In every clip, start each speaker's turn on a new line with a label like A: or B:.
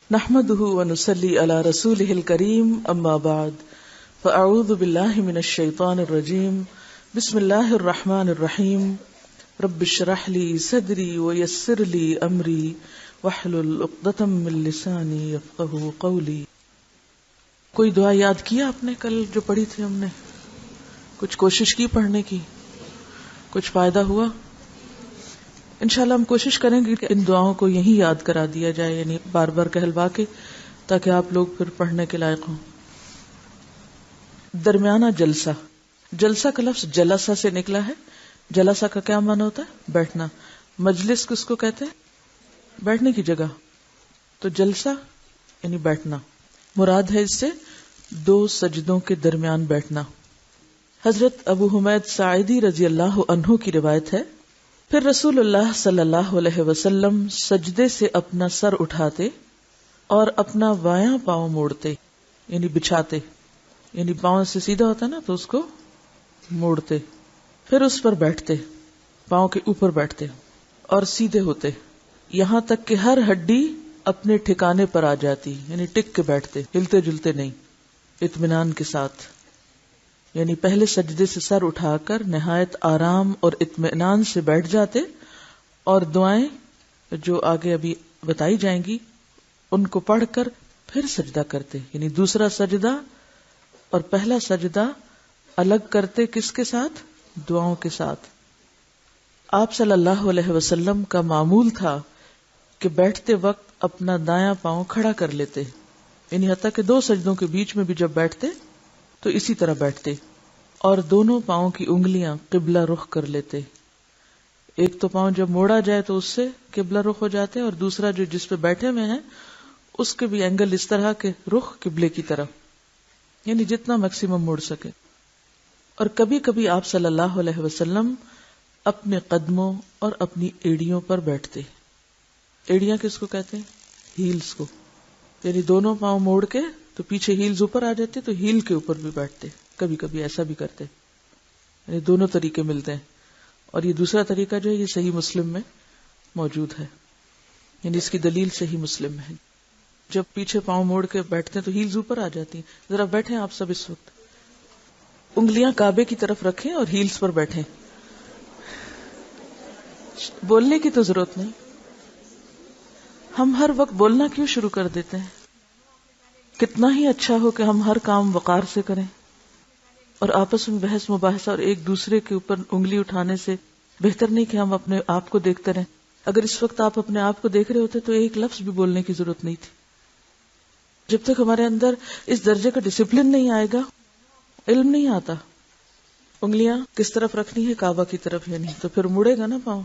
A: نحمده ونصلي على رسوله الكريم اما بعد فاعوذ بالله من الشيطان الرجيم بسم الله الرحمن الرحيم رب اشرح لي صدري ويسر لي امري واحلل عقدة من لساني يفقهوا قولي. کوئی دعا یاد کیا آپ نے کل جو پڑھی تھی ہم نے؟ کچھ کوشش کی پڑھنے کی؟ کچھ فائدہ ہوا؟ انشاءاللہ ہم کوشش کریں گے کہ ان دعاؤں کو یہیں یاد کرا دیا جائے، یعنی بار بار کہلوا کے، تاکہ آپ لوگ پھر پڑھنے کے لائق ہوں. درمیانہ جلسہ. جلسہ کا لفظ جلسہ سے نکلا ہے. جلسہ کا کیا معنی ہوتا ہے؟ بیٹھنا. مجلس کس کو کہتے ہیں؟ بیٹھنے کی جگہ. تو جلسہ یعنی بیٹھنا. مراد ہے اس سے دو سجدوں کے درمیان بیٹھنا. حضرت ابو حمید ساعدی رضی اللہ عنہ کی روایت ہے، پھر رسول اللہ صلی اللہ علیہ وسلم سجدے سے اپنا سر اٹھاتے اور اپنا بایاں پاؤں موڑتے، یعنی بچھاتے، یعنی پاؤں سے سیدھا ہوتا ہے نا تو اس کو موڑتے، پھر اس پر بیٹھتے، پاؤں کے اوپر بیٹھتے اور سیدھے ہوتے، یہاں تک کہ ہر ہڈی اپنے ٹھکانے پر آ جاتی، یعنی ٹک کے بیٹھتے، ہلتے جلتے نہیں، اطمینان کے ساتھ. یعنی پہلے سجدے سے سر اٹھا کر نہایت آرام اور اطمینان سے بیٹھ جاتے اور دعائیں جو آگے ابھی بتائی جائیں گی ان کو پڑھ کر پھر سجدہ کرتے، یعنی دوسرا سجدہ اور پہلا سجدہ الگ کرتے. کس کے ساتھ؟ دعاؤں کے ساتھ. آپ صلی اللہ علیہ وسلم کا معمول تھا کہ بیٹھتے وقت اپنا دایاں پاؤں کھڑا کر لیتے، یعنی حتیٰ کہ دو سجدوں کے بیچ میں بھی جب بیٹھتے تو اسی طرح بیٹھتے اور دونوں پاؤں کی انگلیاں قبلہ رخ کر لیتے. ایک تو پاؤں جب موڑا جائے تو اس سے قبلہ رخ ہو جاتے اور دوسرا جو جس پہ بیٹھے ہوئے ہیں اس کے بھی اینگل اس طرح کے رخ قبلے کی طرف، یعنی جتنا میکسیمم موڑ سکے. اور کبھی کبھی آپ صلی اللہ علیہ وسلم اپنے قدموں اور اپنی ایڑیوں پر بیٹھتے. ایڑیاں کس کو کہتے ہیں؟ ہیلز کو. یعنی دونوں پاؤں موڑ کے تو پیچھے ہیلز اوپر آ جاتے تو ہیل کے اوپر بھی بیٹھتے. کبھی کبھی ایسا بھی کرتے. یعنی دونوں طریقے ملتے ہیں. اور یہ دوسرا طریقہ جو ہے یہ صحیح مسلم میں موجود ہے، یعنی اس کی دلیل صحیح مسلم میں ہے. جب پیچھے پاؤں موڑ کے بیٹھتے ہیں تو ہیلز اوپر آ جاتی ہیں. ذرا بیٹھیں آپ سب اس وقت، انگلیاں کعبے کی طرف رکھیں اور ہیلز پر بیٹھیں. بولنے کی تو ضرورت نہیں. ہم ہر وقت بولنا کیوں شروع کر دیتے ہیں؟ کتنا ہی اچھا ہو کہ ہم ہر کام وقار سے کریں اور آپس میں بحث مباحثہ اور ایک دوسرے کے اوپر انگلی اٹھانے سے بہتر نہیں کہ ہم اپنے آپ کو دیکھتے رہیں. اگر اس وقت آپ اپنے آپ کو دیکھ رہے ہوتے تو ایک لفظ بھی بولنے کی ضرورت نہیں تھی. جب تک ہمارے اندر اس درجے کا ڈسپلن نہیں آئے گا، علم نہیں آتا. انگلیاں کس طرف رکھنی ہے؟ کعبہ کی طرف. یعنی تو پھر مڑے گا نا پاؤں.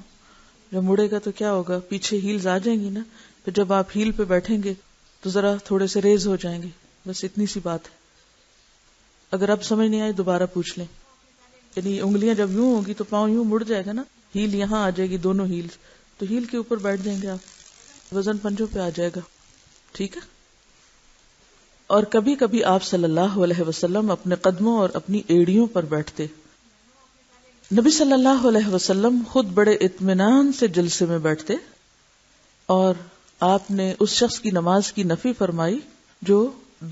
A: جب مڑے گا تو کیا ہوگا؟ پیچھے ہیلز آ جائیں گی نا. پھر جب آپ ہیل پہ بیٹھیں گے تو ذرا تھوڑے سے ریز ہو جائیں گے. بس اتنی سی بات ہے. اگر اب سمجھ نہیں آئی دوبارہ پوچھ لیں. یعنی انگلیاں جب یوں ہوگی تو پاؤں یوں مڑ جائے گا نا. ہیل یہاں آ جائے گی، دونوں ہیلز، تو ہیل کے اوپر بیٹھ جائیں گے آپ، وزن پنجوں پہ آ جائے گا. ٹھیک ہے. اور کبھی کبھی آپ صلی اللہ علیہ وسلم اپنے قدموں اور اپنی ایڑیوں پر بیٹھتے. نبی صلی اللہ علیہ وسلم خود بڑے اطمینان سے جلسے میں بیٹھتے اور آپ نے اس شخص کی نماز کی نفی فرمائی جو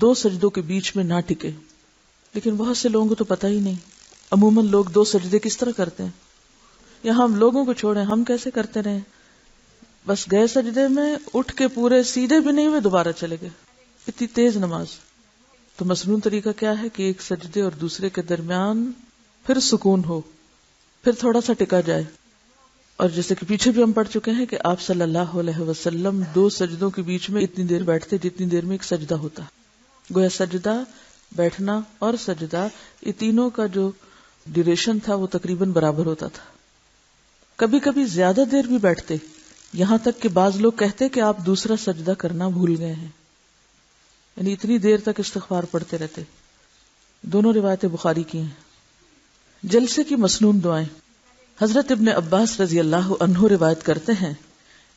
A: دو سجدوں کے بیچ میں نہ ٹکے. لیکن بہت سے لوگوں کو تو پتہ ہی نہیں. عموماً لوگ دو سجدے کس طرح کرتے ہیں؟ یا ہم لوگوں کو چھوڑیں، ہم کیسے کرتے رہے؟ بس گئے سجدے میں، اٹھ کے پورے سیدھے بھی نہیں ہوئے دوبارہ چلے گئے. اتنی تیز نماز. تو مسنون طریقہ کیا ہے کہ ایک سجدے اور دوسرے کے درمیان پھر سکون ہو، پھر تھوڑا سا ٹکا جائے. اور جیسے کہ پیچھے بھی ہم پڑھ چکے ہیں کہ آپ صلی اللہ علیہ وسلم دو سجدوں کے بیچ میں اتنی دیر بیٹھتے جتنی دیر میں ایک سجدہ ہوتا. گویا سجدہ، بیٹھنا اور سجدہ، یہ تینوں کا جو ڈیوریشن تھا وہ تقریباً برابر ہوتا تھا. کبھی کبھی زیادہ دیر بھی بیٹھتے، یہاں تک کہ بعض لوگ کہتے کہ آپ دوسرا سجدہ کرنا بھول گئے ہیں. یعنی اتنی دیر تک استغفار پڑھتے رہتے. دونوں روایتیں بخاری کی ہیں. جلسے کی مسنون دعائیں. حضرت ابن عباس رضی اللہ عنہ روایت کرتے ہیں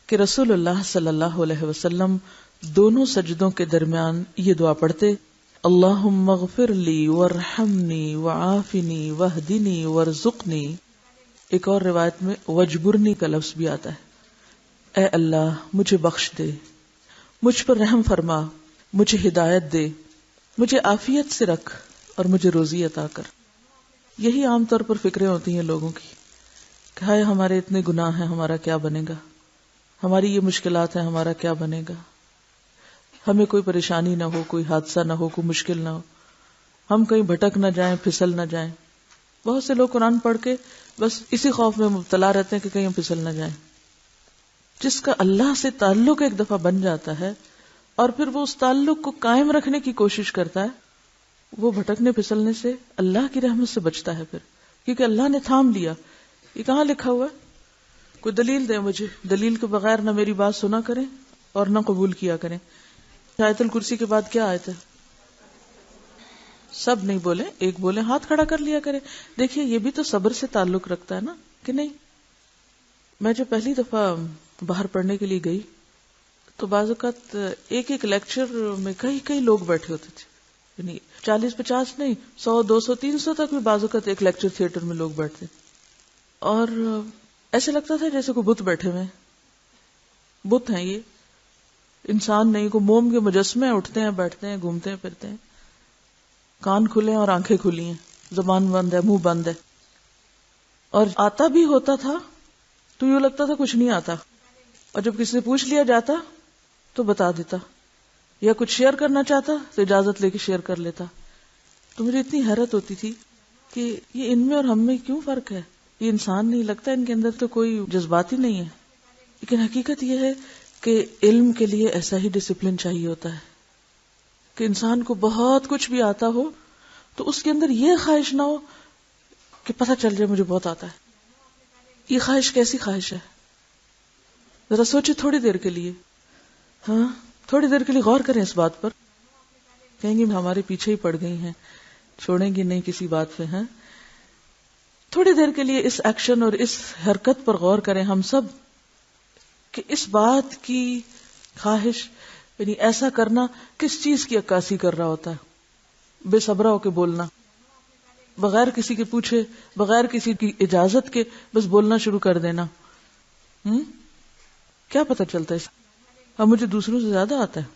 A: کہ رسول اللہ صلی اللہ علیہ وسلم دونوں سجدوں کے درمیان یہ دعا پڑھتے: اللہم اغفر لی وارحمنی وعافنی واہدنی وارزقنی. ایک اور روایت میں وجبرنی کا لفظ بھی آتا ہے، اے اللہ مجھے بخش دے، مجھ پر رحم فرما، مجھے ہدایت دے، مجھے عافیت سے رکھ اور مجھے روزی عطا کر۔ یہی عام طور پر فکریں ہوتی ہیں لوگوں کی کہ ہائے ہمارے اتنے گناہ ہیں، ہمارا کیا بنے گا، ہماری یہ مشکلات ہیں، ہمارا کیا بنے گا، ہمیں کوئی پریشانی نہ ہو، کوئی حادثہ نہ ہو، کوئی مشکل نہ ہو، ہم کہیں بھٹک نہ جائیں، پھسل نہ جائیں۔ بہت سے لوگ قرآن پڑھ کے بس اسی خوف میں مبتلا رہتے ہیں کہ کہیں ہم پھسل نہ جائیں۔ جس کا اللہ سے تعلق ایک دفعہ بن جاتا ہے اور پھر وہ اس تعلق کو قائم رکھنے کی کوشش کرتا ہے، وہ بھٹکنے پھسلنے سے اللہ کی رحمت سے بچتا ہے پھر، کیونکہ اللہ نے تھام لیا۔ یہ کہاں لکھا ہوا ہے؟ کوئی دلیل دے مجھے، دلیل کے بغیر نہ میری بات سنا کریں اور نہ قبول کیا کریں۔ آیت الکرسی کے بعد کیا آیت ہے؟ سب نہیں بولے، ایک بولے، ہاتھ کھڑا کر لیا کرے۔ دیکھیے یہ بھی تو صبر سے تعلق رکھتا ہے نا، کہ نہیں؟ میں جب پہلی دفعہ باہر پڑھنے کے لیے گئی تو بعض اوقات ایک ایک لیکچر میں کئی لوگ بیٹھے ہوتے تھے، یعنی 40-50 نہیں، 100-200 300 تک بھی بعض اوقات ایک لیکچر تھیٹر میں لوگ بیٹھتے، اور ایسے لگتا تھا جیسے کوئی بت بیٹھے ہوئے، بت ہیں یہ، انسان نہیں، کوئی موم کے مجسمے، اٹھتے ہیں، بیٹھتے ہیں، گھومتے ہیں، پھرتے ہیں، کان کھلے ہیں اور آنکھیں کھلی ہیں، زبان بند ہے، منہ بند ہے، اور آتا بھی ہوتا تھا تو یوں لگتا تھا کچھ نہیں آتا، اور جب کسی سے پوچھ لیا جاتا تو بتا دیتا، یا کچھ شیئر کرنا چاہتا تو اجازت لے کے شیئر کر لیتا۔ تو مجھے اتنی حیرت ہوتی تھی کہ یہ ان میں اور ہم میں کیوں فرق ہے، یہ انسان نہیں لگتا، ان کے اندر تو کوئی جذبات ہی نہیں ہے۔ لیکن حقیقت یہ ہے کہ علم کے لیے ایسا ہی ڈسپلن چاہیے ہوتا ہے کہ انسان کو بہت کچھ بھی آتا ہو تو اس کے اندر یہ خواہش نہ ہو کہ پتہ چل جائے مجھے بہت آتا ہے۔ یہ خواہش کیسی خواہش ہے؟ ذرا سوچے تھوڑی دیر کے لیے، ہاں تھوڑی دیر کے لیے غور کریں اس بات پر۔ کہیں گے ہمارے پیچھے ہی پڑ گئی ہیں، چھوڑیں گی نہیں کسی بات پہ، ہیں؟ تھوڑی دیر کے لیے اس ایکشن اور اس حرکت پر غور کریں ہم سب، کہ اس بات کی خواہش، یعنی ایسا کرنا کس چیز کی عکاسی کر رہا ہوتا ہے؟ بے صبرا ہو کے بولنا، بغیر کسی کے پوچھے، بغیر کسی کی اجازت کے بس بولنا شروع کر دینا۔ کیا پتہ چلتا ہے؟ اب مجھے دوسروں سے زیادہ آتا ہے،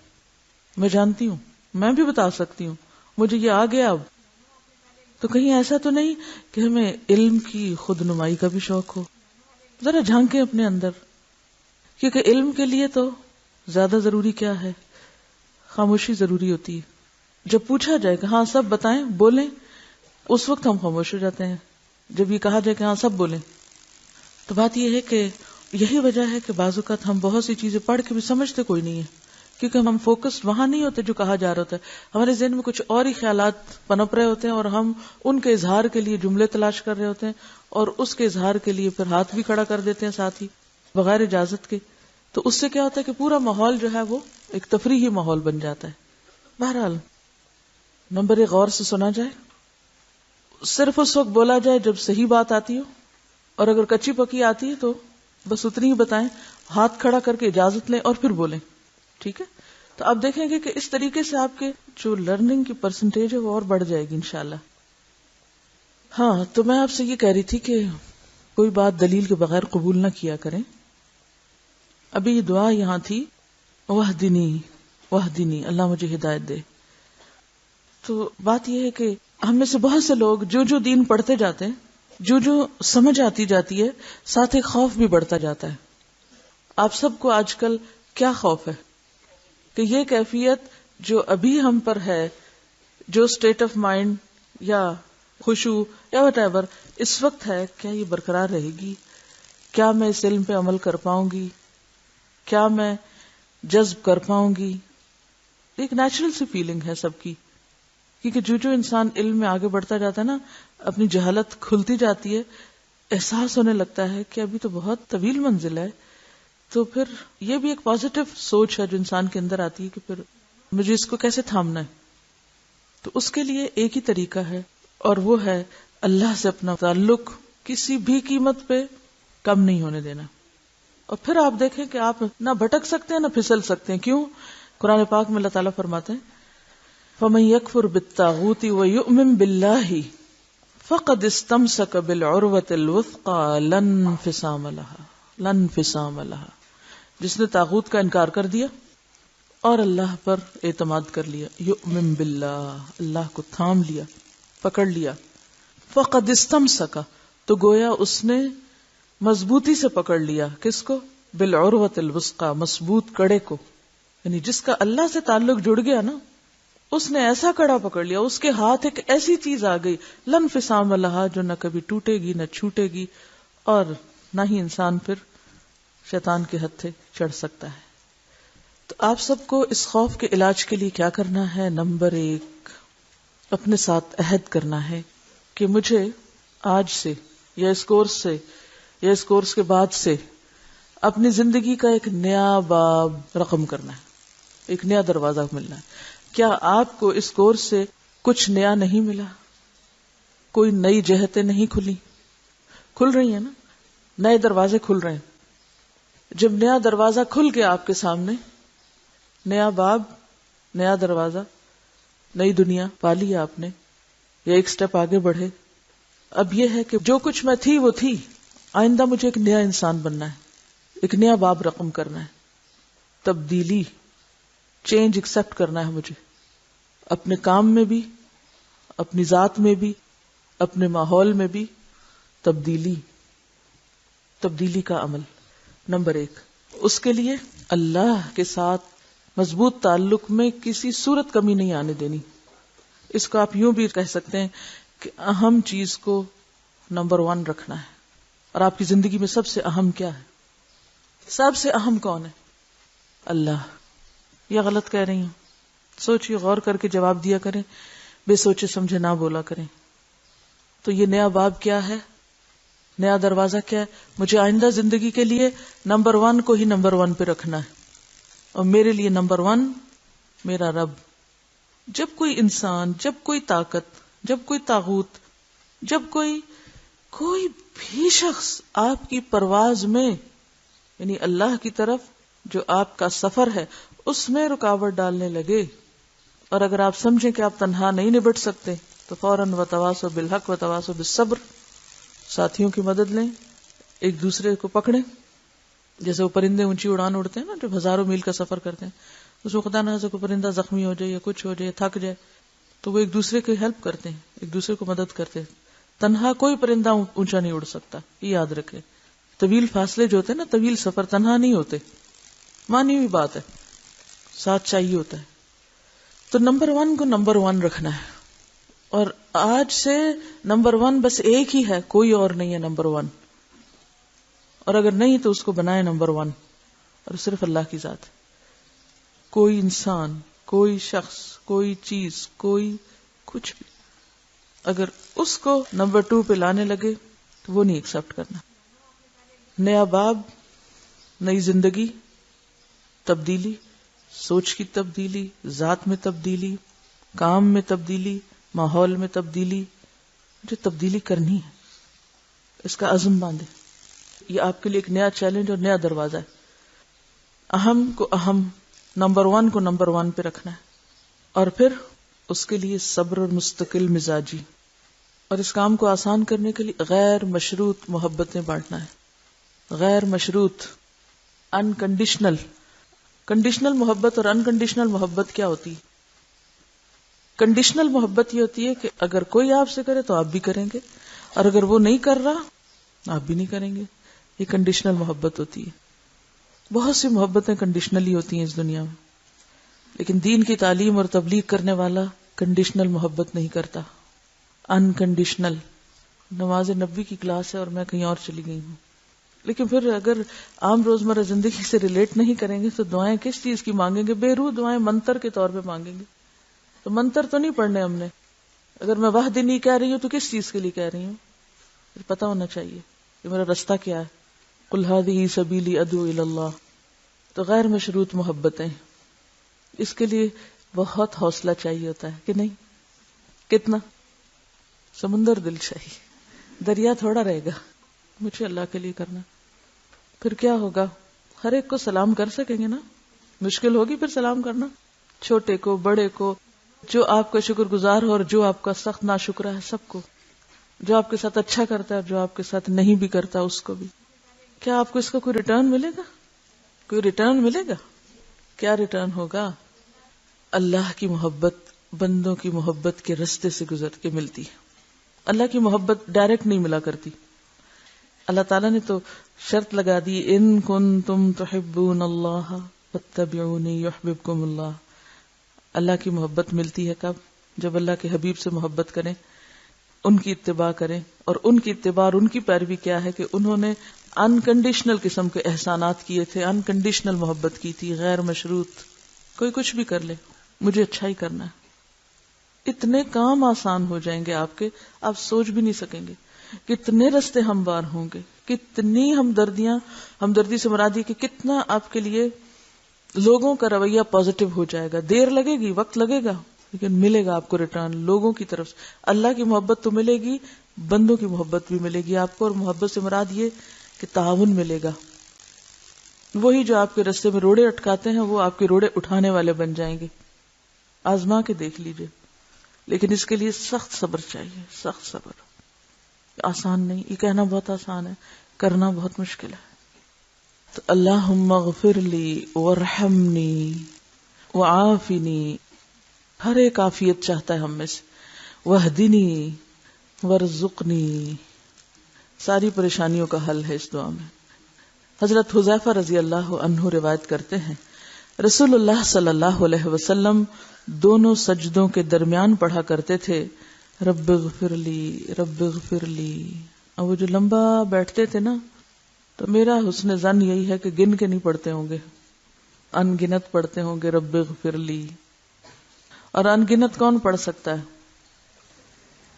A: میں جانتی ہوں، میں بھی بتا سکتی ہوں، مجھے یہ آ گیا اب۔ تو کہیں ایسا تو نہیں کہ ہمیں علم کی خود نمائی کا بھی شوق ہو؟ ذرا جھانکیں اپنے اندر، کیونکہ علم کے لیے تو زیادہ ضروری کیا ہے؟ خاموشی ضروری ہوتی ہے۔ جب پوچھا جائے کہ ہاں سب بتائیں، بولیں، اس وقت ہم خاموش ہو جاتے ہیں۔ جب یہ کہا جائے کہ ہاں سب بولیں، تو بات یہ ہے کہ یہی وجہ ہے کہ بعض اوقات ہم بہت سی چیزیں پڑھ کے بھی سمجھتے کوئی نہیں ہے، کیونکہ ہم فوکس وہاں نہیں ہوتے جو کہا جا رہا ہوتا ہے، ہمارے ذہن میں کچھ اور ہی خیالات پنپ رہے ہوتے ہیں اور ہم ان کے اظہار کے لیے جملے تلاش کر رہے ہوتے ہیں، اور اس کے اظہار کے لیے پھر ہاتھ بھی کھڑا کر دیتے ہیں ساتھ ہی بغیر اجازت کے۔ تو اس سے کیا ہوتا ہے کہ پورا ماحول جو ہے وہ ایک تفریحی ماحول بن جاتا ہے۔ بہرحال نمبر ایک، غور سے سنا جائے، صرف اس وقت بولا جائے جب صحیح بات آتی ہو، اور اگر کچی پکی آتی ہے تو بس اتنی ہی بتائیں، ہاتھ کھڑا کر کے اجازت لیں اور پھر بولیں، ٹھیک ہے؟ تو آپ دیکھیں گے کہ اس طریقے سے آپ کے جو لرننگ کی پرسنٹیج ہے وہ اور بڑھ جائے گی انشاءاللہ۔ ہاں، تو میں آپ سے یہ کہہ رہی تھی کہ کوئی بات دلیل کے بغیر قبول نہ کیا کریں۔ ابھی یہ دعا یہاں تھی، وحدنی وحدنی، اللہ مجھے ہدایت دے۔ تو بات یہ ہے کہ ہم میں سے بہت سے لوگ جو دین پڑھتے جاتے ہیں، جو سمجھ آتی جاتی ہے، ساتھ ایک خوف بھی بڑھتا جاتا ہے۔ آپ سب کو آج کل کیا خوف ہے کہ یہ کیفیت جو ابھی ہم پر ہے، جو اسٹیٹ آف مائنڈ یا خشوع یا وٹ ایور اس وقت ہے، کیا یہ برقرار رہے گی؟ کیا میں اس علم پہ عمل کر پاؤں گی؟ کیا میں جذب کر پاؤں گی؟ ایک نیچرل سی فیلنگ ہے سب کی، کیونکہ جو انسان علم میں آگے بڑھتا جاتا ہے نا، اپنی جہالت کھلتی جاتی ہے، احساس ہونے لگتا ہے کہ ابھی تو بہت طویل منزل ہے۔ تو پھر یہ بھی ایک پازیٹیو سوچ ہے جو انسان کے اندر آتی ہے کہ پھر مجھے اس کو کیسے تھامنا ہے۔ تو اس کے لیے ایک ہی طریقہ ہے، اور وہ ہے اللہ سے اپنا تعلق کسی بھی قیمت پہ کم نہیں ہونے دینا۔ اور پھر آپ دیکھیں کہ آپ نہ بھٹک سکتے ہیں نہ پھسل سکتے ہیں۔ کیوں؟ قرآن پاک میں اللہ تعالیٰ فرماتے ہیں فَمَن يَكْفُرْ بِالطَّاغُوتِ وَيُؤْمِن بِاللَّهِ فَقَدِ اسْتَمْسَكَ بِالْعُرْوَةِ الْوُثْقَى لَا انفصام لَهَا۔ جس نے طاغوت کا انکار کر دیا اور اللہ پر اعتماد کر لیا. یؤمن باللہ، اللہ کو تھام لیا، پکڑ لیا. فقد استمسک، تو گویا اس نے مضبوطی سے پکڑ لیا. کس کو؟ بالعروۃ الوثقی، مضبوط کڑے کو. یعنی جس کا اللہ سے تعلق جڑ گیا نا، اس نے ایسا کڑا پکڑ لیا، اس کے ہاتھ ایک ایسی چیز آ گئی لن انفصام لہا، جو نہ کبھی ٹوٹے گی نہ چھوٹے گی، اور نہ ہی انسان پھر شیطان کے ہتھے چڑھ سکتا ہے. تو آپ سب کو اس خوف کے علاج کے لیے کیا کرنا ہے؟ نمبر 1، اپنے ساتھ عہد کرنا ہے کہ مجھے آج سے یا اس کورس سے یا اس کورس کے بعد سے اپنی زندگی کا ایک نیا باب رقم کرنا ہے، ایک نیا دروازہ ملنا ہے. کیا آپ کو اس کورس سے کچھ نیا نہیں ملا؟ کوئی نئی جہتیں نہیں کھلی؟ کھل رہی ہیں نا، نئے دروازے کھل رہے ہیں. جب نیا دروازہ کھل گیا آپ کے سامنے، نیا باب، نیا دروازہ، نئی دنیا پا لی آپ نے، یا ایک سٹیپ آگے بڑھے. اب یہ ہے کہ جو کچھ میں تھی وہ تھی، آئندہ مجھے ایک نیا انسان بننا ہے، ایک نیا باب رقم کرنا ہے. تبدیلی، چینج ایکسپٹ کرنا ہے مجھے، اپنے کام میں بھی، اپنی ذات میں بھی، اپنے ماحول میں بھی. تبدیلی کا عمل نمبر 1. اس کے لیے اللہ کے ساتھ مضبوط تعلق میں کسی صورت کمی نہیں آنے دینی. اس کو آپ یوں بھی کہہ سکتے ہیں کہ اہم چیز کو نمبر 1 رکھنا ہے. اور آپ کی زندگی میں سب سے اہم کیا ہے؟ سب سے اہم کون ہے؟ اللہ. یا غلط کہہ رہی ہوں؟ سوچیے، غور کر کے جواب دیا کریں، بے سوچے سمجھے نہ بولا کریں. تو یہ نیا باب کیا ہے؟ نیا دروازہ کیا ہے؟ مجھے آئندہ زندگی کے لیے نمبر 1 کو ہی نمبر 1 پہ رکھنا ہے، اور میرے لیے نمبر 1 میرا رب. جب کوئی انسان، جب کوئی طاقت، جب کوئی طاغوت، جب کوئی بھی شخص آپ کی پرواز میں، یعنی اللہ کی طرف جو آپ کا سفر ہے، اس میں رکاوٹ ڈالنے لگے، اور اگر آپ سمجھیں کہ آپ تنہا نہیں نبٹ سکتے، تو فوراً وتواصوا بالحق وتواصوا بالصبر، ساتھیوں کی مدد لیں، ایک دوسرے کو پکڑیں. جیسے وہ پرندے اونچی اڑان اڑتے ہیں نا، جو ہزاروں میل کا سفر کرتے ہیں، اس میں خدا نہ کوئی پرندہ زخمی ہو جائے یا کچھ ہو جائے، تھک جائے، تو وہ ایک دوسرے کی ہیلپ کرتے ہیں، ایک دوسرے کو مدد کرتے ہیں. تنہا کوئی پرندہ اونچا نہیں اڑ سکتا، یہ یاد رکھے. طویل فاصلے جو ہوتے ہیں نا، طویل سفر تنہا نہیں ہوتے، مانی ہوئی بات ہے، ساتھ چاہیے ہوتا ہے. تو نمبر 1 کو نمبر 1 رکھنا ہے. اور آج سے نمبر 1 بس ایک ہی ہے، کوئی اور نہیں ہے نمبر 1. اور اگر نہیں تو اس کو بنائے نمبر 1، اور صرف اللہ کی ذات. کوئی انسان، کوئی شخص، کوئی چیز، کوئی کچھ بھی اگر اس کو نمبر 2 پہ لانے لگے تو وہ نہیں ایکسپٹ کرنا. نیا باب، نئی زندگی، تبدیلی، سوچ کی تبدیلی، ذات میں تبدیلی، کام میں تبدیلی، ماحول میں تبدیلی. جو تبدیلی کرنی ہے، اس کا عزم باندھے. یہ آپ کے لیے ایک نیا چیلنج اور نیا دروازہ ہے. اہم کو اہم، نمبر 1 کو نمبر 1 پہ رکھنا ہے، اور پھر اس کے لیے صبر اور مستقل مزاجی. اور اس کام کو آسان کرنے کے لیے غیر مشروط محبتیں بانٹنا ہے. غیر مشروط، انکنڈیشنل. کنڈیشنل محبت اور انکنڈیشنل محبت کیا ہوتی ہے؟ کنڈیشنل محبت یہ ہوتی ہے کہ اگر کوئی آپ سے کرے تو آپ بھی کریں گے، اور اگر وہ نہیں کر رہا آپ بھی نہیں کریں گے. یہ کنڈیشنل محبت ہوتی ہے. بہت سی محبتیں کنڈیشنلی ہوتی ہیں اس دنیا میں، لیکن دین کی تعلیم اور تبلیغ کرنے والا کنڈیشنل محبت نہیں کرتا، انکنڈیشنل. نماز نبی کی کلاس ہے اور میں کہیں اور چلی گئی ہوں، لیکن پھر اگر عام روزمرہ زندگی سے ریلیٹ نہیں کریں گے تو دعائیں کس چیز کی مانگیں گے؟ بے روح دعائیں منتر کے طور پہ مانگیں گے. تو منتر تو نہیں پڑھنے ہم نے. اگر میں وحدنی کہہ رہی ہوں تو کس چیز کے لیے کہہ رہی ہوں؟ پتہ ہونا چاہیے کہ میرا رستہ کیا ہے. قل هذه سبیلی ادعو الی اللہ. تو غیر مشروط محبتیں، اس کے لیے بہت حوصلہ چاہیے ہوتا ہے کہ نہیں؟ کتنا؟ سمندر دل چاہیے، دریا تھوڑا رہے گا. مجھے اللہ کے لیے کرنا. پھر کیا ہوگا؟ ہر ایک کو سلام کر سکیں گے نا. مشکل ہوگی پھر سلام کرنا، چھوٹے کو، بڑے کو، جو آپ کا شکر گزار ہو اور جو آپ کا سخت ناشکرا ہے، سب کو. جو آپ کے ساتھ اچھا کرتا ہے اور جو آپ کے ساتھ نہیں بھی کرتا اس کو بھی. کیا آپ کو اس کا کوئی ریٹرن ملے گا؟ کوئی ریٹرن ملے گا؟ کیا ریٹرن ہوگا؟ اللہ کی محبت بندوں کی محبت کے رستے سے گزر کے ملتی ہے. اللہ کی محبت ڈائریکٹ نہیں ملا کرتی. اللہ تعالیٰ نے تو شرط لگا دی، ان کنتم تحبون اللہ فاتبعونی یحببکم اللہ. اللہ کی محبت ملتی ہے کب؟ جب اللہ کے حبیب سے محبت کریں، ان کی اتباع کریں. اور ان کی اتباع اور ان کی پیروی کیا ہے کہ انہوں نے انکنڈیشنل قسم کے احسانات کیے تھے، انکنڈیشنل محبت کی تھی، غیر مشروط. کوئی کچھ بھی کر لے، مجھے اچھا ہی کرنا ہے. اتنے کام آسان ہو جائیں گے آپ کے، آپ سوچ بھی نہیں سکیں گے. کتنے رستے ہموار ہوں گے، کتنی ہمدردی سے مراد یہ کہ کتنا آپ کے لیے لوگوں کا رویہ پازیٹو ہو جائے گا. دیر لگے گی، وقت لگے گا، لیکن ملے گا آپ کو ریٹرن لوگوں کی طرف سے. اللہ کی محبت تو ملے گی، بندوں کی محبت بھی ملے گی آپ کو. اور محبت سے مراد یہ کہ تعاون ملے گا. وہی جو آپ کے رستے میں روڑے اٹکاتے ہیں وہ آپ کے روڑے اٹھانے والے بن جائیں گے. آزما کے دیکھ لیجئے. لیکن اس کے لیے سخت صبر چاہیے، سخت صبر. آسان نہیں، یہ کہنا بہت آسان ہے، کرنا بہت مشکل ہے. تو اللہم اغفر لی وارحمنی وعافنی، ہر ایک عافیت چاہتا ہے ہم میں سے. واہدنی وارزقنی، ساری پریشانیوں کا حل ہے اس دعا میں. حضرت حذیفہ رضی اللہ عنہ روایت کرتے ہیں رسول اللہ صلی اللہ علیہ وسلم دونوں سجدوں کے درمیان پڑھا کرتے تھے رب اغفر لی رب اغفر لی. اور وہ جو لمبا بیٹھتے تھے نا، تو میرا حسن ظن یہی ہے کہ گن کے نہیں پڑھتے ہوں گے، ان گنت پڑھتے ہوں گے رب اغفر لی. اور ان گنت کون پڑھ سکتا ہے؟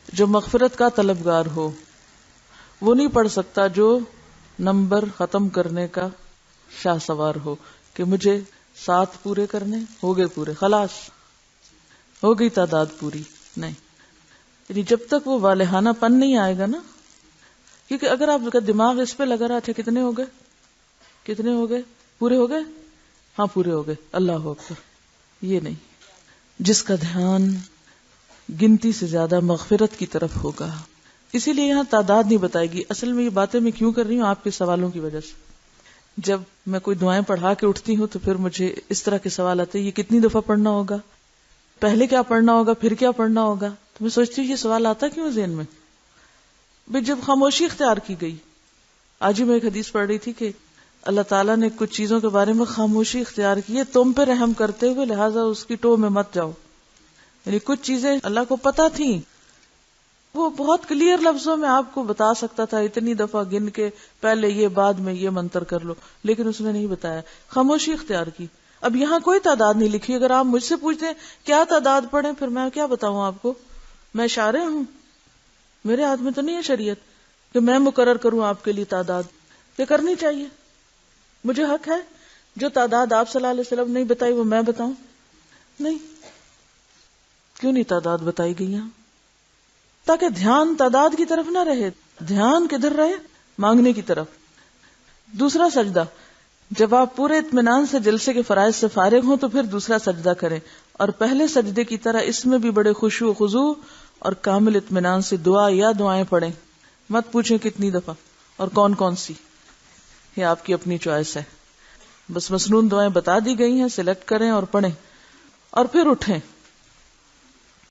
A: جو مغفرت کا طلبگار ہو. وہ نہیں پڑھ سکتا جو نمبر ختم کرنے کا شاہ سوار ہو کہ مجھے 7 پورے کرنے، ہو گئے پورے، خلاص ہو گئی تعداد پوری. نہیں، یعنی جب تک وہ والہانہ پن نہیں آئے گا نا، کیونکہ اگر آپ کا دماغ اس پہ لگا رہا، اچھا کتنے ہو گئے، کتنے ہو گئے، پورے ہو گئے، ہاں پورے ہو گئے، اللہ اکبر. یہ نہیں، جس کا دھیان گنتی سے زیادہ مغفرت کی طرف ہوگا. اسی لیے یہاں تعداد نہیں بتائے گی. اصل میں یہ باتیں میں کیوں کر رہی ہوں؟ آپ کے سوالوں کی وجہ سے. جب میں کوئی دعائیں پڑھا کے اٹھتی ہوں تو پھر مجھے اس طرح کے سوال آتے ہیں، یہ کتنی دفعہ پڑھنا ہوگا، پہلے کیا پڑھنا ہوگا، پھر کیا پڑھنا ہوگا. تو میں سوچتی ہوں یہ سوال آتا کیوں ذہن میں؟ بھئی جب خاموشی اختیار کی گئی. آج ہی میں ایک حدیث پڑھ رہی تھی کہ اللہ تعالیٰ نے کچھ چیزوں کے بارے میں خاموشی اختیار کی ہے تم پہ رحم کرتے ہوئے، لہٰذا اس کی ٹو میں مت جاؤ. یعنی کچھ چیزیں اللہ کو پتہ تھیں، وہ بہت کلیئر لفظوں میں آپ کو بتا سکتا تھا، اتنی دفعہ گن کے پہلے یہ بعد میں یہ منتر کر لو، لیکن اس نے نہیں بتایا، خاموشی اختیار کی. اب یہاں کوئی تعداد نہیں لکھی. اگر آپ مجھ سے پوچھتے ہیں کیا تعداد پڑھیں، پھر میں کیا بتاؤں آپ کو؟ میں شارع ہوں، میرے ہاتھ میں تو نہیں ہے شریعت کہ میں مقرر کروں آپ کے لیے تعداد. یہ کرنی چاہیے، مجھے حق ہے جو تعداد آپ صلی اللہ علیہ وسلم نے بتائی وہ میں بتاؤں. نہیں، کیوں نہیں تعداد بتائی گئی یہاں؟ تاکہ دھیان تعداد کی طرف نہ رہے، دھیان کدھر رہے؟ مانگنے کی طرف. دوسرا سجدہ، جب آپ پورے اطمینان سے جلسے کے فرائض سے فارغ ہوں تو پھر دوسرا سجدہ کریں، اور پہلے سجدے کی طرح اس میں بھی بڑے خشوع و خضوع اور کامل اطمینان سے دعا یا دعائیں پڑھیں. مت پوچھیں کتنی دفعہ اور کون کون سی، یہ آپ کی اپنی چوائس ہے. بس مسنون دعائیں بتا دی گئی ہیں، سلیکٹ کریں اور پڑھیں، اور پھر اٹھیں.